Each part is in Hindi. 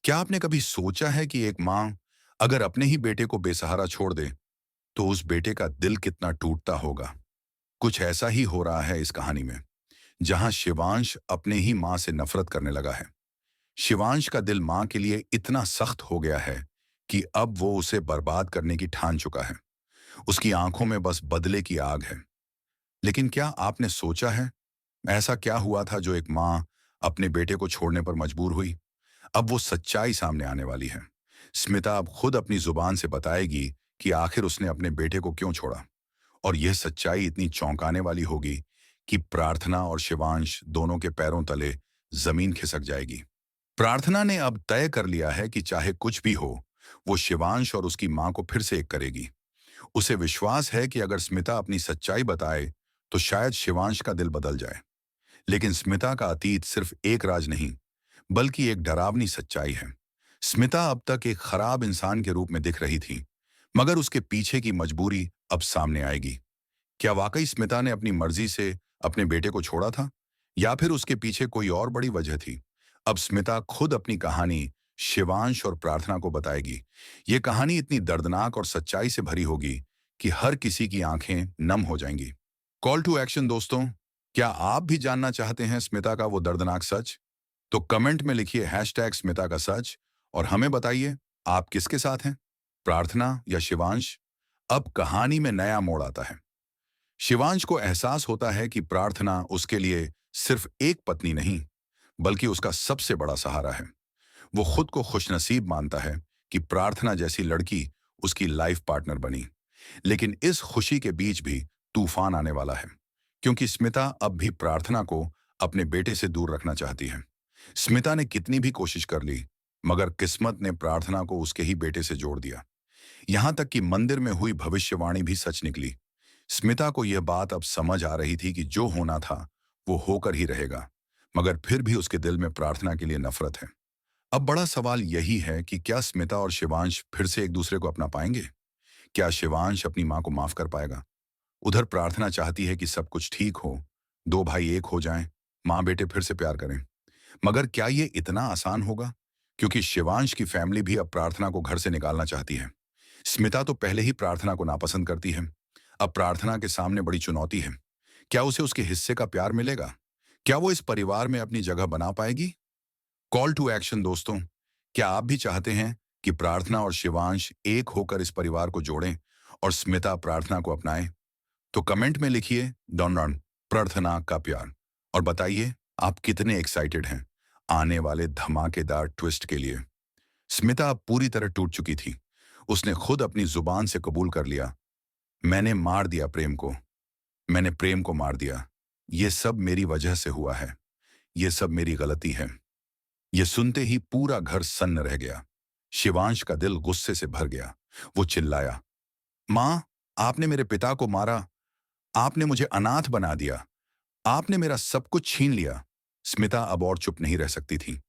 क्या आपने कभी सोचा है कि एक माँ अगर अपने ही बेटे को बेसहारा छोड़ दे तो उस बेटे का दिल कितना टूटता होगा। कुछ ऐसा ही हो रहा है इस कहानी में, जहां शिवांश अपने ही माँ से नफरत करने लगा है। शिवांश का दिल माँ के लिए इतना सख्त हो गया है कि अब वो उसे बर्बाद करने की ठान चुका है। उसकी आंखों में बस बदले की आग है। लेकिन क्या आपने सोचा है, ऐसा क्या हुआ था जो एक माँ अपने बेटे को छोड़ने पर मजबूर हुई? अब वो सच्चाई सामने आने वाली है। स्मिता अब खुद अपनी जुबान से बताएगी कि आखिर उसने अपने बेटे को क्यों छोड़ा। और यह सच्चाई इतनी चौंकाने वाली होगी कि प्रार्थना और शिवांश दोनों के पैरों तले जमीन खिसक जाएगी। प्रार्थना ने अब तय कर लिया है कि चाहे कुछ भी हो, वो शिवांश और उसकी मां को फिर से एक करेगी। उसे विश्वास है कि अगर स्मिता अपनी सच्चाई बताए तो शायद शिवांश का दिल बदल जाए। लेकिन स्मिता का अतीत सिर्फ एक राज नहीं, बल्कि एक डरावनी सच्चाई है। स्मिता अब तक एक खराब इंसान के रूप में दिख रही थी, मगर उसके पीछे की मजबूरी अब सामने आएगी। क्या वाकई स्मिता ने अपनी मर्जी से अपने बेटे को छोड़ा था, या फिर उसके पीछे कोई और बड़ी वजह थी? अब स्मिता खुद अपनी कहानी शिवांश और प्रार्थना को बताएगी। ये कहानी इतनी दर्दनाक और सच्चाई से भरी होगी कि हर किसी की आंखें नम हो जाएंगी। कॉल टू एक्शन दोस्तों, क्या आप भी जानना चाहते हैं स्मिता का वो दर्दनाक सच? तो कमेंट में लिखिए #स्मिता का सच और हमें बताइए आप किसके साथ हैं, प्रार्थना या शिवांश। अब कहानी में नया मोड़ आता है। शिवांश को एहसास होता है कि प्रार्थना उसके लिए सिर्फ एक पत्नी नहीं, बल्कि उसका सबसे बड़ा सहारा है। वो खुद को खुशनसीब मानता है कि प्रार्थना जैसी लड़की उसकी लाइफ पार्टनर बनी। लेकिन इस खुशी के बीच भी तूफान आने वाला है, क्योंकि स्मिता अब भी प्रार्थना को अपने बेटे से दूर रखना चाहती है। स्मिता ने कितनी भी कोशिश कर ली, मगर किस्मत ने प्रार्थना को उसके ही बेटे से जोड़ दिया। यहां तक कि मंदिर में हुई भविष्यवाणी भी सच निकली। स्मिता को यह बात अब समझ आ रही थी कि जो होना था वो होकर ही रहेगा, मगर फिर भी उसके दिल में प्रार्थना के लिए नफरत है। अब बड़ा सवाल यही है कि क्या स्मिता और शिवांश फिर से एक दूसरे को अपना पाएंगे? क्या शिवांश अपनी मां को माफ कर पाएगा? उधर प्रार्थना चाहती है कि सब कुछ ठीक हो, दो भाई एक हो जाएं, माँ बेटे फिर से प्यार करें। मगर क्या ये इतना आसान होगा? क्योंकि शिवांश की फैमिली भी अब प्रार्थना को घर से निकालना चाहती है। स्मिता तो पहले ही प्रार्थना को नापसंद करती है। अब प्रार्थना के सामने बड़ी चुनौती है। क्या उसे उसके हिस्से का प्यार मिलेगा? क्या वो इस परिवार में अपनी जगह बना पाएगी? कॉल टू एक्शन दोस्तों, क्या आप भी चाहते हैं कि प्रार्थना और शिवांश एक होकर इस परिवार को जोड़ें और स्मिता प्रार्थना को अपनाए? तो कमेंट में लिखिए डॉन डॉन प्रार्थना का प्यार और बताइए आप कितने एक्साइटेड हैं आने वाले धमाकेदार ट्विस्ट के लिए। स्मिता अब पूरी तरह टूट चुकी थी। उसने खुद अपनी जुबान से कबूल कर लिया, मैंने मार दिया प्रेम को, मैंने प्रेम को मार दिया। ये सब मेरी वजह से हुआ है, ये सब मेरी गलती है। ये सुनते ही पूरा घर सन्न रह गया। शिवांश का दिल गुस्से से भर गया। वो चिल्लाया, मां, आपने मेरे पिता को मारा, आपने मुझे अनाथ बना दिया, आपने मेरा सब कुछ छीन लिया। स्मिता अब और चुप नहीं रह सकती थी।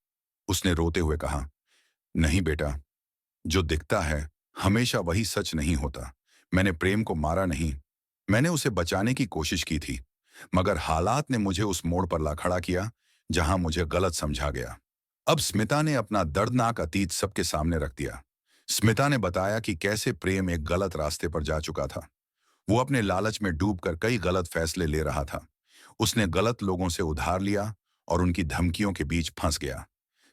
उसने रोते हुए कहा, नहीं बेटा, जो दिखता है हमेशा वही सच नहीं होता। मैंने प्रेम को मारा नहीं, मैंने उसे बचाने की कोशिश की थी, मगर हालात ने मुझे उस मोड़ पर ला खड़ा किया जहां मुझे गलत समझा गया। अब स्मिता ने अपना दर्दनाक अतीत सबके सामने रख दिया। स्मिता ने बताया कि कैसे प्रेम एक गलत रास्ते पर जा चुका था। वो अपने लालच में डूबकर कई गलत फैसले ले रहा था। उसने गलत लोगों से उधार लिया और उनकी धमकियों के बीच फंस गया।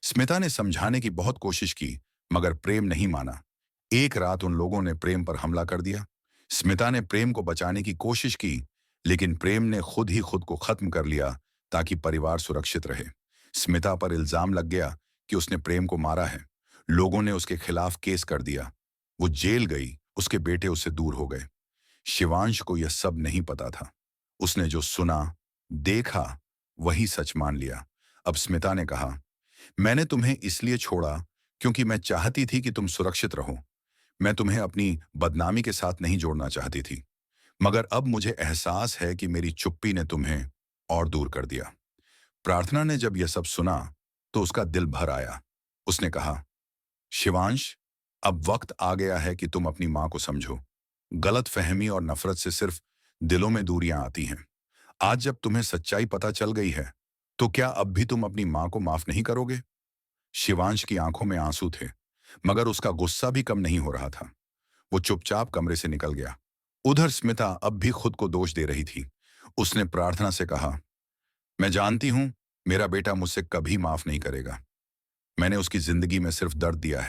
स्मिता ने समझाने की बहुत कोशिश की, मगर प्रेम नहीं माना। एक रात उन लोगों ने प्रेम पर हमला कर दिया। स्मिता ने प्रेम को बचाने की कोशिश की, लेकिन प्रेम ने खुद ही खुद को खत्म कर लिया ताकि परिवार सुरक्षित रहे। स्मिता पर इल्जाम लग गया कि उसने प्रेम को मारा है। लोगों ने उसके खिलाफ केस कर दिया। वो जेल गई, उसके बेटे उससे दूर हो गए। शिवांश को यह सब नहीं पता था। उसने जो सुना, देखा, वही सच मान लिया। अब स्मिता ने कहा, मैंने तुम्हें इसलिए छोड़ा क्योंकि मैं चाहती थी कि तुम सुरक्षित रहो। मैं तुम्हें अपनी बदनामी के साथ नहीं जोड़ना चाहती थी। मगर अब मुझे एहसास है कि मेरी चुप्पी ने तुम्हें और दूर कर दिया। प्रार्थना ने जब यह सब सुना तो उसका दिल भर आया। उसने कहा, शिवांश, अब वक्त आ गया है कि तुम अपनी मां को समझो। गलत फहमी और नफरत से सिर्फ दिलों में दूरियां आती हैं। आज जब तुम्हें सच्चाई पता चल गई है, तो क्या अब भी तुम अपनी मां को माफ नहीं करोगे? शिवांश की आंखों में आंसू थे, मगर उसका गुस्सा भी कम नहीं हो रहा था। वो चुपचाप कमरे से निकल गया। उधर स्मिता अब भी खुद को दोष दे रही थी। उसने प्रार्थना से कहा, मैं जानती हूं मेरा बेटा मुझसे कभी माफ नहीं करेगा। मैंने उसकी जिंदगी में सिर्फ दर्द दिया है।